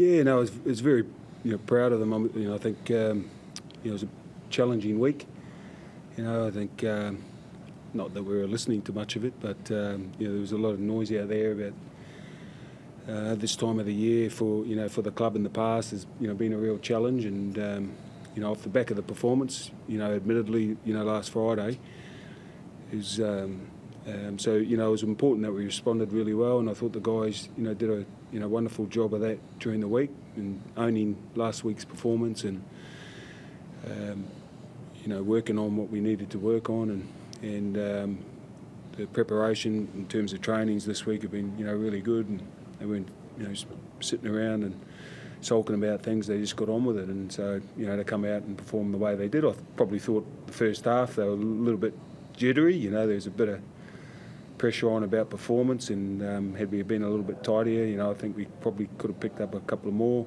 Yeah, no, I was very proud of them. I think it was a challenging week. I think not that we were listening to much of it, but there was a lot of noise out there about this time of the year for the club in the past has been a real challenge, and off the back of the performance, admittedly, last Friday is. So it was important that we responded really well, and I thought the guys did a wonderful job of that during the week and owning last week's performance and working on what we needed to work on, and the preparation in terms of trainings this week have been really good, and they weren't sitting around and sulking about things. They just got on with it, and so to come out and perform the way they did, I probably thought the first half they were a little bit jittery. There's a bit of pressure on about performance, and had we been a little bit tidier, I think we probably could have picked up a couple of more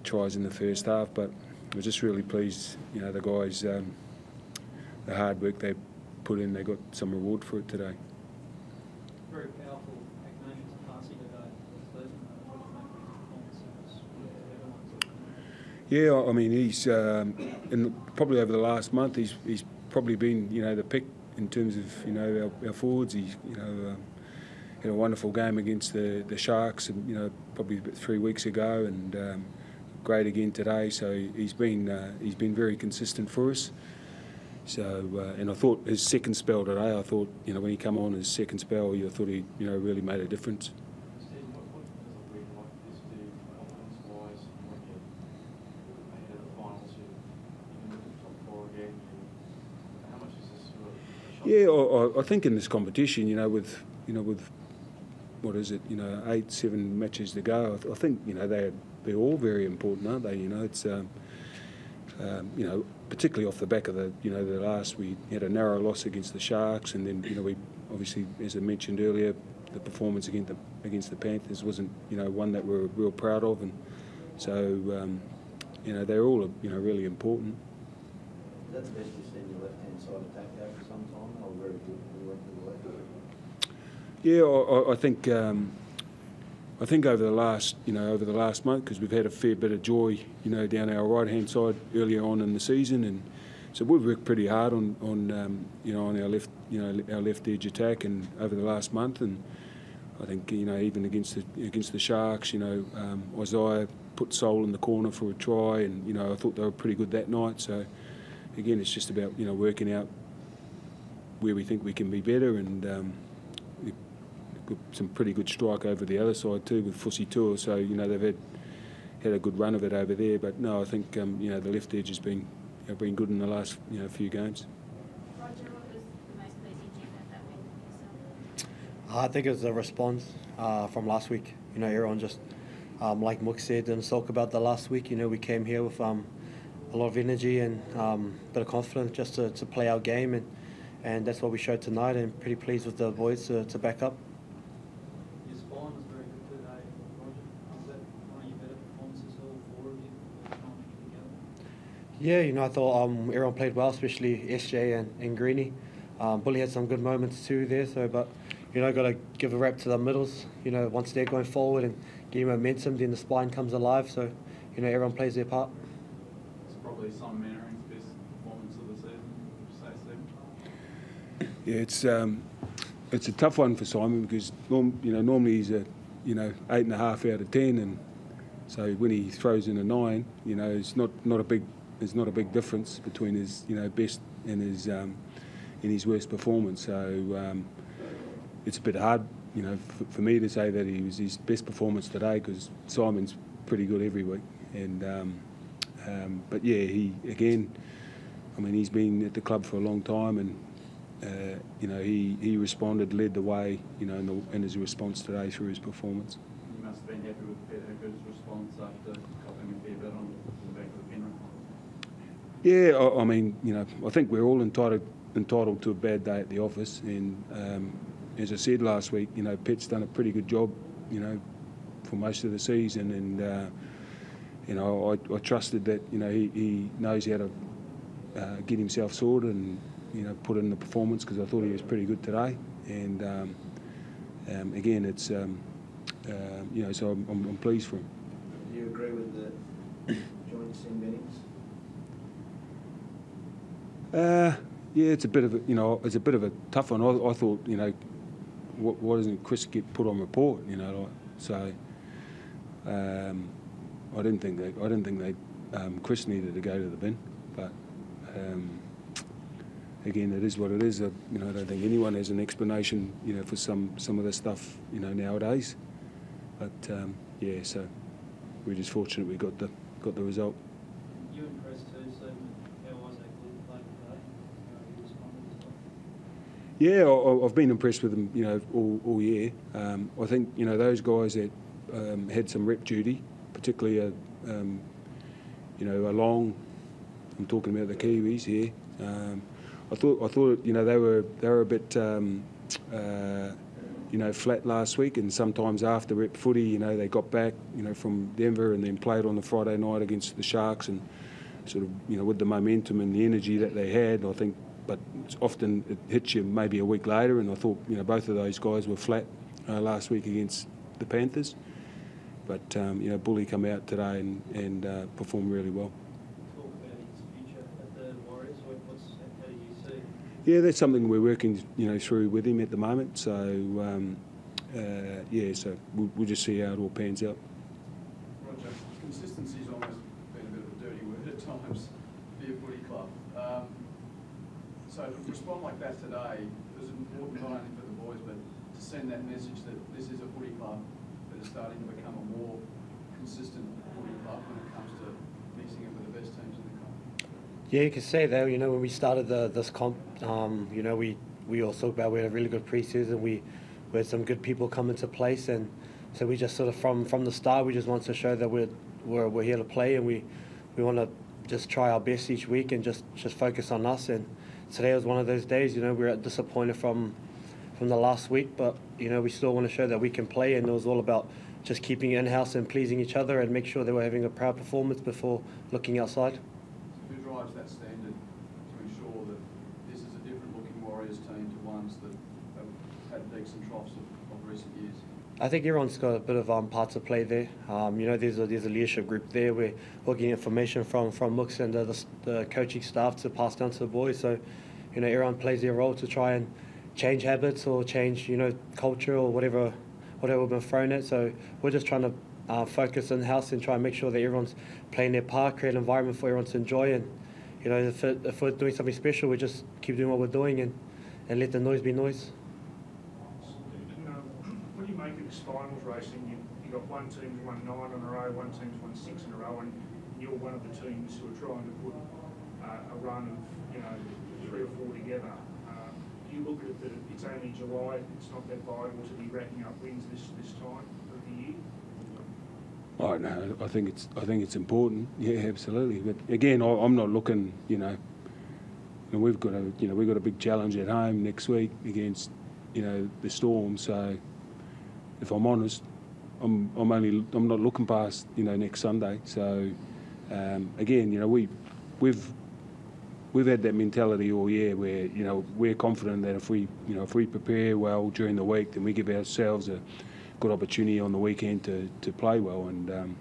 tries in the first half. But I was just really pleased, the guys, the hard work they put in, they got some reward for it today. Very powerful Magnesium's passing today. What do you make of his performance? Yeah, I mean, he's probably over the last month, he's probably been the pick in terms of our forwards. He's had a wonderful game against the Sharks, probably about 3 weeks ago, and great again today. So he's been very consistent for us. So and I thought his second spell today, I thought when he come on his second spell, I thought he really made a difference. Yeah, I think in this competition, with what is it, 8-7 matches to go, I think they're all very important, aren't they? It's particularly off the back of the last, we had a narrow loss against the Sharks, and then we obviously, as I mentioned earlier, the performance against the Panthers wasn't one that we're real proud of, and so they're all really important. That's the best you've seen your left-hand side attack out for some time, or very good when you went to the left? Yeah, I think over the last month, because we've had a fair bit of joy, down our right-hand side earlier on in the season, and so we've worked pretty hard on our left, our left edge attack, and over the last month, and I think even against the Sharks, Isaiah put Sol in the corner for a try, and I thought they were pretty good that night. So again, it's just about working out where we think we can be better, and we've got some pretty good strike over the other side too with Fussy Tour. So they've had a good run of it over there. But no, I think the left edge has been good in the last few games. Roger, what was the most pleasing thing about that win for yourself? I think it was the response from last week. Everyone just like Mook said, didn't talk about the last week. We came here with a lot of energy and a bit of confidence just to play our game, and that's what we showed tonight, and pretty pleased with the boys to back up. Your spine was very good today, Roger. Was that one of your better performances, all four of you, trying to get together? Yeah, I thought everyone played well, especially SJ and Greeny. Bully had some good moments too there, but got to give a rep to the middles. Once they're going forward and getting momentum, then the spine comes alive. So everyone plays their part. Probably Simon Mannering's best performance of the season, would you say, Stephen? Yeah, it's a tough one for Simon because normally he's a 8.5 out of 10, and so when he throws in a 9, it's not a big difference between his best and his worst performance. So it's a bit hard for me to say that he was his best performance today, because Simon's pretty good every week, and. But yeah, he's been at the club for a long time, and he responded, led the way, in his response today through his performance. You must have been happy with Peter Hooker's response after copping a fair bit on the back of the Penrith. Yeah, I think we're all entitled to a bad day at the office, and as I said last week, Pet's done a pretty good job, for most of the season, and. I trusted that he knows how to get himself sorted and put in the performance, because I thought he was pretty good today. And again, it's so I'm pleased for him. Do you agree with the joint sin binnings? Yeah, it's a bit of a tough one. I thought, why doesn't Chris get put on report? So I didn't think they Chris needed to go to the bin, but again, it is what it is. I don't think anyone has an explanation, for some of this stuff, nowadays. But so we're just fortunate we got the result. You and Chris too, so how was that good play today? How you responded to stuff? Yeah, I've been impressed with them, all year. I think, those guys that had some rep duty, particularly along. I'm talking about the Kiwis here. I thought they were a bit flat last week, and sometimes after rep footy, they got back from Denver and then played on the Friday night against the Sharks, and sort of with the momentum and the energy that they had, I think. But often it hits you maybe a week later, and I thought both of those guys were flat last week against the Panthers. But Bully come out today and performed really well. Talk about his future at the Warriors. How do you see? Yeah, that's something we're working through with him at the moment. So so we'll just see how it all pans out. Roger, consistency's almost been a bit of a dirty word at times for your footy club. So to respond like that today was important not only for the boys, but to send that message that this is a footy club that is starting to become a more consistent footy club when it comes to mixing it with the best teams in the comp. Yeah, you could say that. When we started this comp, we all talked about we had a really good pre-season. We had some good people come into place, and so we just sort of from the start we just want to show that we're here to play, and we want to just try our best each week and just focus on us. And today was one of those days. We were disappointed from the last week, but we still want to show that we can play, and it was all about just keeping it in-house and pleasing each other and make sure they were having a proud performance before looking outside. Who drives that standard to ensure that this is a different looking Warriors team to ones that have had peaks and troughs of recent years? I think everyone's got a bit of part to play there. There's a leadership group there. We're getting information from Mooks and the coaching staff to pass down to the boys. So, everyone plays their role to try and change habits or change, culture or whatever we've been thrown at. So we're just trying to focus in-house and try and make sure that everyone's playing their part, create an environment for everyone to enjoy. And, if we're doing something special, we just keep doing what we're doing and let the noise be noise. When you make it this finals racing, you got one team's won 9 in a row, one team's won 6 in a row, and you're one of the teams who are trying to put a run of 3 or 4 together. Do you look at it that it's only July, it's not that vital to be racking up wins this time of the year? Oh no, I think it's important. Yeah, absolutely. But again, I'm not looking. And we've got a big challenge at home next week against the Storm. So if I'm honest, I'm not looking past next Sunday. So again, we've had that mentality all year where we're confident that if we prepare well during the week, then we give ourselves a good opportunity on the weekend to play well. And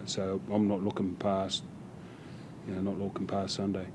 so I'm not looking past Sunday.